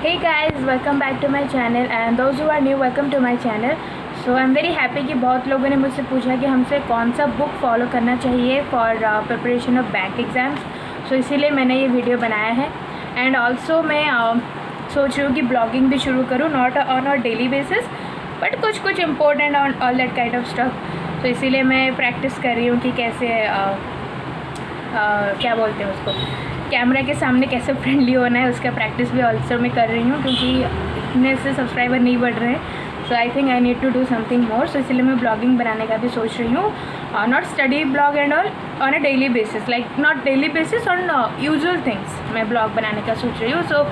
Hey guys, welcome back to my channel and those who are new, welcome to my channel. So I'm very happy कि बहुत लोगों ने मुझसे पूछा कि हमसे कौन सा बुक फॉलो करना चाहिए for preparation of bank exams. So इसीलिए मैंने ये वीडियो बनाया है. एंड ऑल्सो मैं सोच रही हूँ कि ब्लॉगिंग भी शुरू करूँ, not on a daily basis but कुछ important on all that kind of stuff. तो इसीलिए मैं प्रैक्टिस कर रही हूँ कि कैसे क्या बोलते हैं उसको, कैमरा के सामने कैसे फ्रेंडली होना है, उसका प्रैक्टिस भी ऑल्सो मैं कर रही हूँ क्योंकि इतने से सब्सक्राइबर नहीं बढ़ रहे हैं. So I think I need to do something more. So इसलिए मैं ब्लॉगिंग बनाने का भी सोच रही हूँ. Not study blog and all on a daily basis, like not daily basis on usual things मैं ब्लॉग बनाने का सोच रही हूँ. So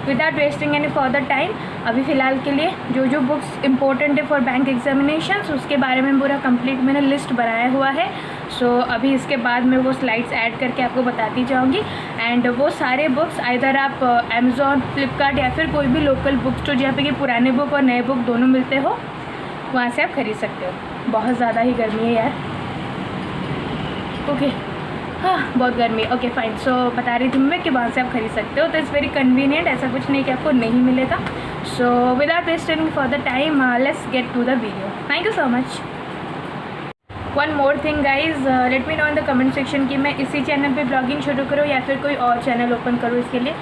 without wasting any further time, अभी फ़िलहाल के लिए जो बुक्स इंपॉर्टेंट है फॉर बैंक एग्जामिनेशंस उसके बारे में पूरा कंप्लीट मैंने लिस्ट बनाया हुआ है. सो अभी इसके बाद मैं वो स्लाइड्स ऐड करके आपको बताती जाऊंगी. एंड वो सारे बुक्स आइदर आप अमेज़ॉन, फ्लिपकार्ट या फिर कोई भी लोकल बुक स्टोर जहाँ पे कि पुराने बुक और नए बुक दोनों मिलते हो, वहाँ से आप खरीद सकते हो. बहुत ज़्यादा ही गर्मी है यार. ओके, हाँ बहुत गर्मी है. Okay fine. सो बता रही थी मैं कि वहाँ से आप खरीद सकते हो. तो इट्स वेरी कन्वीनियंट, ऐसा कुछ नहीं कि आपको नहीं मिलेगा. So without wasting for the time, let's get to the video. Thank you so much. One more thing guys, let me know in the comment section कि मैं इसी चैनल पे ब्लॉगिंग शुरू करूँ या फिर कोई और चैनल ओपन करूँ इसके लिए.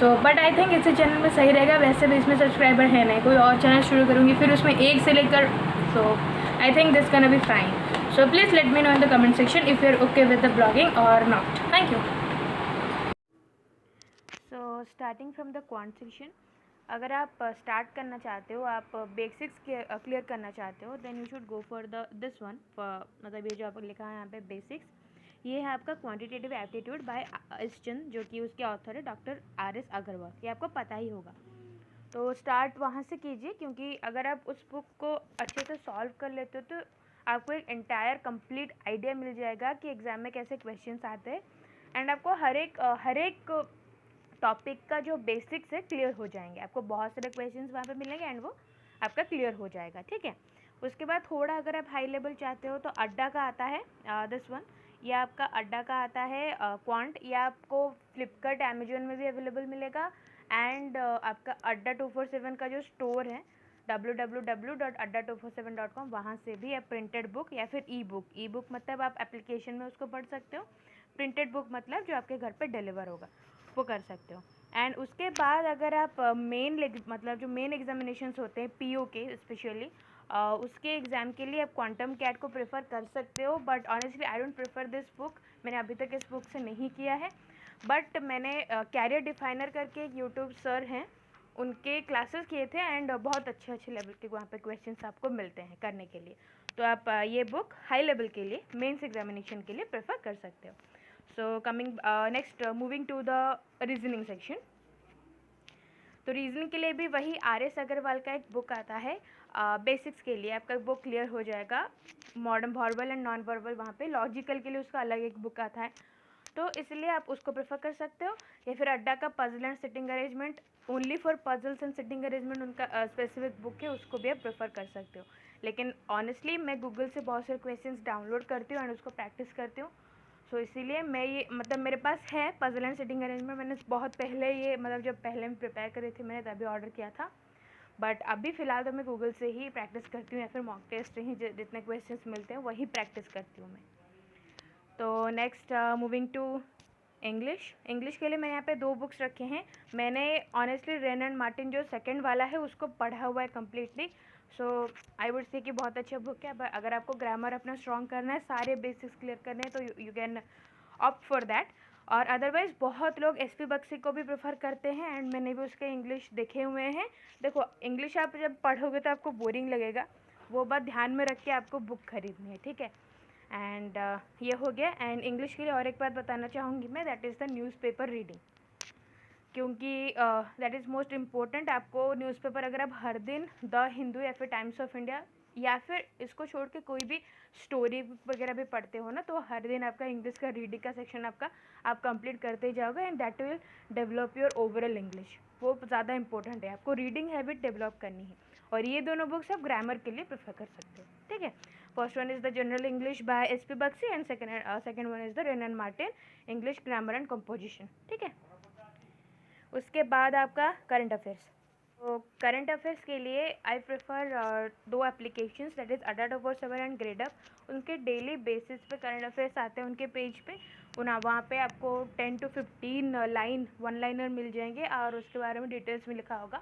सो बट आई थिंक इसी चैनल में सही रहेगा. वैसे भी इसमें सब्सक्राइबर है नहीं, कोई और चैनल शुरू करूँगी फिर उसमें एक से लेकर. So I think this can be fine. So please let me know in the comment section if you're okay with the blogging or not. Thank you. So starting from the quant section, अगर आप start करना चाहते हो, आप basics clear करना चाहते हो, then you should go for this one. मतलब ये जो आपको लिखा है यहाँ पे बेसिक्स, ये है आपका क्वांटिटेटिव एप्टीट्यूड बाय एसचंद, जो कि उसके ऑथर है डॉक्टर RS अग्रवाल. ये आपको पता ही होगा. तो स्टार्ट वहाँ से कीजिए क्योंकि अगर आप उस बुक को अच्छे से सॉल्व कर लेते हो तो आपको एक एंटायर कंप्लीट आइडिया मिल जाएगा कि एग्ज़ाम में कैसे क्वेश्चंस आते हैं. एंड आपको हर एक टॉपिक का जो बेसिक्स है क्लियर हो जाएंगे. आपको बहुत सारे क्वेश्चंस वहाँ पे मिलेंगे एंड वो आपका क्लियर हो जाएगा. ठीक है. उसके बाद थोड़ा अगर आप हाई लेवल चाहते हो तो अड्डा का आता है दिस वन. ये आपका अड्डा का आता है क्वांट. ये आपको फ्लिपकार्ट, अमेजोन में भी अवेलेबल मिलेगा. एंड आपका अड्डा 247 का जो स्टोर है www.adda247.com, वहाँ से भी आप प्रिंटेड बुक या फिर ई बुक मतलब आप एप्लीकेशन में उसको पढ़ सकते हो. प्रिंटेड बुक मतलब जो आपके घर पे डिलीवर होगा वो कर सकते हो. एंड उसके बाद अगर आप मतलब जो मेन एग्जामिनेशंस होते हैं PO के स्पेशली, उसके एग्ज़ाम के लिए आप क्वांटम कैट को प्रेफर कर सकते हो. But honestly I don't prefer this book. मैंने अभी तक इस बुक से नहीं किया है. बट मैंने कैरियर डिफाइनर करके एक यूट्यूब सर हैं, उनके क्लासेस किए थे एंड बहुत अच्छे लेवल के वहाँ पे क्वेश्चंस आपको मिलते हैं करने के लिए. तो आप ये बुक हाई लेवल के लिए, मेंस एग्जामिनेशन के लिए प्रेफर कर सकते हो. So coming next, moving to the reasoning section. तो रीजनिंग के लिए भी वही RS अग्रवाल का एक बुक आता है बेसिक्स के लिए. आपका बुक क्लियर हो जाएगा. Modern verbal and non verbal, वहाँ पे लॉजिकल के लिए उसका अलग एक बुक आता है. तो इसलिए आप उसको प्रेफर कर सकते हो. या फिर अड्डा का puzzle and sitting arrangement, only for puzzles and sitting arrangement उनका स्पेसिफिक बुक है, उसको भी आप प्रेफर कर सकते हो. लेकिन ऑनेस्टली मैं गूगल से बहुत सारे क्वेश्चंस डाउनलोड करती हूँ एंड उसको प्रैक्टिस करती हूँ. सो इसीलिए मैं ये मतलब मेरे पास है पजल एंड सिटिंग अरेंजमेंट. मैंने बहुत पहले ये मतलब जब पहले मैं प्रिपेयर करी थी मैंने तभी ऑर्डर किया था. बट अभी फ़िलहाल तो मैं गूगल से ही प्रैक्टिस करती हूँ या फिर मॉक टेस्ट ही जितने क्वेश्चंस मिलते हैं वही प्रैक्टिस करती हूँ मैं. तो नेक्स्ट मूविंग टू इंग्लिश के लिए मैं यहाँ पे 2 बुक्स रखे हैं. मैंने ऑनेस्टली रेन एंड मार्टिन जो सेकंड वाला है उसको पढ़ा हुआ है completely. So I would say कि बहुत अच्छा बुक है. अगर आपको ग्रामर अपना स्ट्रॉन्ग करना है, सारे बेसिक्स क्लियर करने हैं, तो you can opt for that. और अदरवाइज़ बहुत लोग SP बख्शी को भी प्रेफर करते हैं एंड मैंने भी उसके इंग्लिश देखे हुए हैं. देखो इंग्लिश आप जब पढ़ोगे तो आपको बोरिंग लगेगा, वो बात ध्यान में रख के आपको बुक खरीदनी है. ठीक है. एंड ये हो गया. एंड इंग्लिश के लिए और एक बात बताना चाहूँगी मैं, that is the newspaper reading. क्योंकि दैट इज़ मोस्ट इम्पोर्टेंट. आपको न्यूज़पेपर अगर आप हर दिन द हिंदू या फिर टाइम्स ऑफ इंडिया या फिर इसको छोड़ के कोई भी स्टोरी वगैरह भी पढ़ते हो ना, तो हर दिन आपका इंग्लिश का रीडिंग का सेक्शन आप कंप्लीट करते ही जाओगे and that will develop your overall English. वो ज़्यादा इंपॉर्टेंट है. आपको रीडिंग हैबिट डेवलप करनी है. और ये दोनों बुक्स आप ग्रामर के लिए प्रेफर कर सकते हो. ठीक है. First one is the general English by SP Bakshi and second one is the Wren and Martin English grammar and composition. ठीक है. उसके बाद आपका करंट अफेयर्स। तो करंट अफेयर्स के लिए I prefer 2 applications, that is ADA247 and Gradeup. उनके daily basis पे करंट अफेयर्स आते हैं उनके पेज पे। वहाँ पे आपको 10 to 15 लाइन वन लाइनर मिल जाएंगे और उसके बारे में डिटेल्स में लिखा होगा,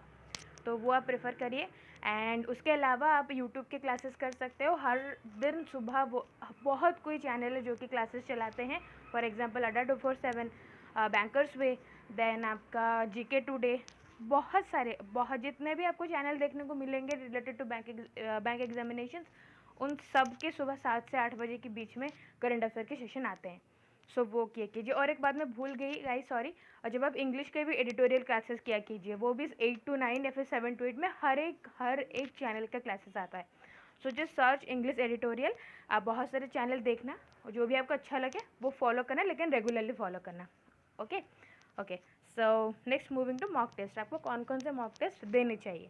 तो वो आप प्रेफर करिए। एंड उसके अलावा आप यूट्यूब के क्लासेस कर सकते हो। हर दिन सुबह बहुत कोई चैनल है जो कि क्लासेस चलाते हैं। For example ADA247, bankers way, then आपका GK टुडे, बहुत जितने भी आपको चैनल देखने को मिलेंगे रिलेटेड टू बैंक एग्जामिनेशंस, उन सब के सुबह 7 से 8 बजे के बीच में करंट अफेयर के सेशन आते हैं। सो वो किया कीजिए। और एक बात मैं भूल गई गाइस, सॉरी, और जब आप इंग्लिश के भी एडिटोरियल क्लासेस किया कीजिए, वो भी 8 to 9 या फिर 7 to 8 में हर एक चैनल का क्लासेस आता है। So just search English editorial. आप बहुत सारे चैनल देखना और जो भी आपको अच्छा लगे वो फॉलो करना, लेकिन रेगुलरली फॉलो करना। Okay okay. So next moving to mock test. आपको कौन कौन से मॉक टेस्ट देने चाहिए,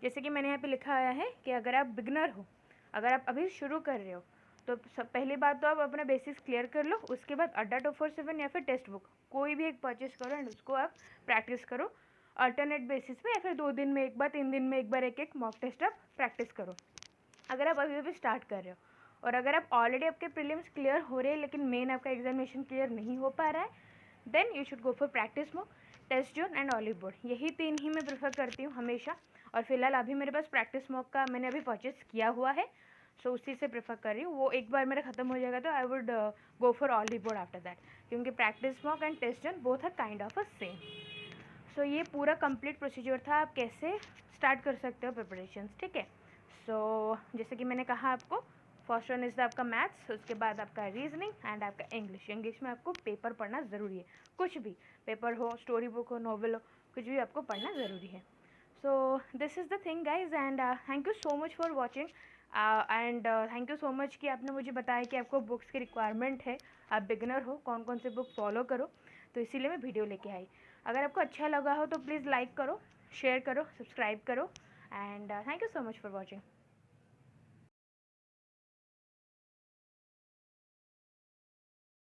जैसे कि मैंने यहाँ पे लिखा आया है कि अगर आप बिगनर हो, अगर आप अभी शुरू कर रहे हो, तो पहली बात तो आप अपना बेसिक्स क्लियर कर लो। उसके बाद ADA247 या फिर टेक्स्ट बुक कोई भी एक परचेज करो एंड उसको आप प्रैक्टिस करो अल्टरनेट बेसिस पे, या फिर 2 दिन में एक बार, 3 दिन में एक बार एक मॉक टेस्ट आप प्रैक्टिस करो अगर आप अभी स्टार्ट कर रहे हो। और अगर आप ऑलरेडी आपके प्रीलिम्स क्लियर हो रहे हैं लेकिन मेन आपका एग्जामिनेशन क्लियर नहीं हो पा रहा है, then you should go for practice mock, test zone and Oliveboard. यही 3 ही मैं प्रेफर करती हूँ हमेशा। और फिलहाल अभी मेरे पास प्रैक्टिस मॉक का मैंने अभी परचेस किया हुआ है, सो उसी से प्रेफर कर रही हूँ। वो एक बार मेरा ख़त्म हो जाएगा तो I would go for Oliveboard after that, क्योंकि practice mock and test zone both are kind of a same. So ये पूरा कंप्लीट प्रोसीजर था, आप कैसे स्टार्ट कर सकते हो प्रिपरेशंस, ठीक है। सो जैसे कि मैंने कहा आपको, फर्स्ट वन इज़ आपका मैथ्स, उसके बाद आपका रीजनिंग एंड आपका इंग्लिश। इंग्लिश में आपको पेपर पढ़ना ज़रूरी है, कुछ भी पेपर हो, स्टोरी बुक हो, नॉवल हो, कुछ भी आपको पढ़ना ज़रूरी है। So this is the thing guys, and thank you so much for watching. And thank you so much कि आपने मुझे बताया कि आपको बुक्स की रिक्वायरमेंट है, आप बिगनर हो, कौन कौन से बुक फॉलो करो, तो इसीलिए मैं वीडियो लेके आई। अगर आपको अच्छा लगा हो तो प्लीज़ लाइक करो, शेयर करो, सब्सक्राइब करो, and thank you so much for watching.